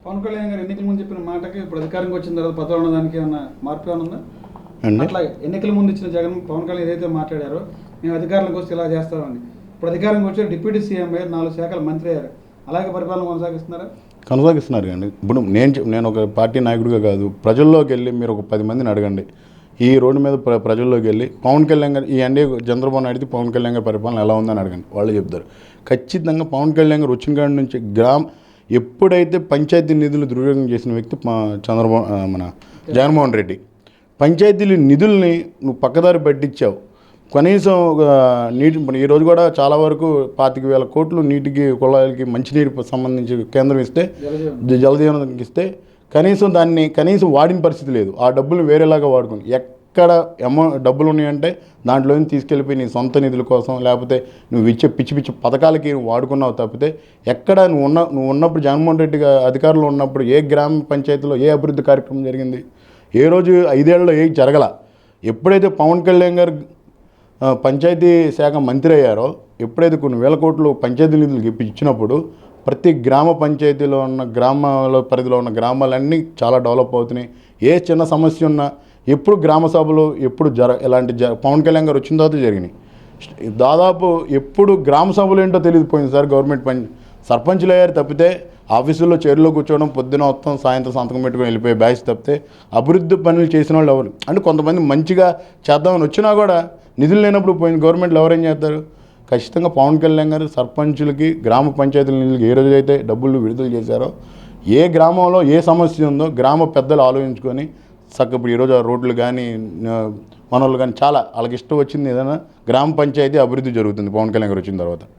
పవన్ కళ్యాణ్ గారు ఎన్నికల ముందు చెప్పిన మాటకి ఇప్పుడు అధికారంకి వచ్చిన తర్వాత పదవి ఉన్నదానికి ఏమన్నా మార్పు ఏమైనా ఉందా? అట్లా ఎన్నికల ముందు ఇచ్చిన పవన్ కళ్యాణ్ ఏదైతే మాట్లాడారో మేము అధికారంలోకి వస్తే ఇలా చేస్తామని, ఇప్పుడు అధికారంకి వచ్చి డిప్యూటీ సీఎం అయ్యారు, 4 శాఖల మంత్రి అయ్యారు, అలాగే పరిపాలన కొనసాగిస్తున్నారు కానీ ఇప్పుడు నేను ఒక పార్టీ నాయకుడిగా కాదు, ప్రజల్లోకి వెళ్ళి మీరు ఒక 10 మందిని అడగండి, ఈ రోడ్డు మీద ప్రజల్లోకి వెళ్ళి పవన్ కళ్యాణ్ గారు ఈ ఎన్డీఏ చంద్రబాబు నాయుడు పవన్ కళ్యాణ్ గారి పరిపాలన ఎలా ఉందని అడగండి, వాళ్ళు చెప్తారు. ఖచ్చితంగా పవన్ కళ్యాణ్ గారు వచ్చిన కాడి నుంచి ఎప్పుడైతే పంచాయతీ నిధులు దుర్వినియోగం చేసిన వ్యక్తి మన జగన్మోహన్ రెడ్డి. పంచాయతీల నిధుల్ని నువ్వు పక్కదారి పట్టించావు. కనీసం నీటి ఈరోజు కూడా చాలా వరకు 25,000 కోట్లు నీటికి కుళాయిలకి మంచినీటి సంబంధించి కేంద్రం ఇస్తే, జలజీవనానికి ఇస్తే కనీసం వాడిన పరిస్థితి లేదు. ఆ డబ్బులు వేరేలాగా వాడుకుని ఎక్కడ డబ్బులు ఉన్నాయంటే దాంట్లో తీసుకెళ్ళిపోయి నీ సొంత నిధుల కోసం, లేకపోతే నువ్వు ఇచ్చే పిచ్చి పిచ్చి పథకాలకి వాడుకున్నావు తప్పితే ఎక్కడ నువ్వు ఉన్నప్పుడు జగన్మోహన్ రెడ్డి అధికారంలో ఉన్నప్పుడు ఏ గ్రామ పంచాయతీలో ఏ అభివృద్ధి కార్యక్రమం జరిగింది? ఏ రోజు 5 ఏళ్లలో ఏం జరగల. ఎప్పుడైతే పవన్ కళ్యాణ్ గారు పంచాయతీ శాఖ మంత్రి అయ్యారో, ఎప్పుడైతే కొన్ని వేల కోట్లు పంచాయతీ నిధులు ఇచ్చినప్పుడు ప్రతి గ్రామ పంచాయతీలో ఉన్న గ్రామాల పరిధిలో ఉన్న గ్రామాలన్నీ చాలా డెవలప్ అవుతున్నాయి. ఏ చిన్న సమస్య ఉన్నా ఎప్పుడు గ్రామ సభలు ఎప్పుడు ఇలాంటి పవన్ కళ్యాణ్ గారు వచ్చిన తర్వాత జరిగినాయి. దాదాపు ఎప్పుడు గ్రామ సభలు ఏంటో తెలియకపోయింది సార్. గవర్నమెంట్ సర్పంచులు అయ్యారు తప్పితే ఆఫీసుల్లో చైర్లో కూర్చోవడం, పొద్దున మొత్తం సాయంత్రం సంతకం పెట్టుకొని వెళ్ళిపోయే బ్యాచ్ తప్పితే అభివృద్ధి పనులు చేసిన వాళ్ళు ఎవరు అంటే కొంతమంది మంచిగా చేద్దామని వచ్చినా కూడా నిధులు లేనప్పుడు పోయింది గవర్నమెంట్లు ఎవరేం చేస్తారు? ఖచ్చితంగా పవన్ కళ్యాణ్ గారు సర్పంచులకి గ్రామ పంచాయతీల నిధులకి ఏ రోజైతే డబ్బులు విడుదల చేశారో, ఏ గ్రామంలో ఏ సమస్య ఉందో గ్రామ పెద్దలు ఆలోచించుకొని ఇప్పుడు ఈరోజు ఆ రోడ్లు కానీ మనోళ్ళు కానీ చాలా వాళ్ళకి ఇష్టం వచ్చింది ఏదైనా గ్రామ పంచాయతీ అభివృద్ధి జరుగుతుంది పవన్ కళ్యాణ్ గారు వచ్చిన తర్వాత.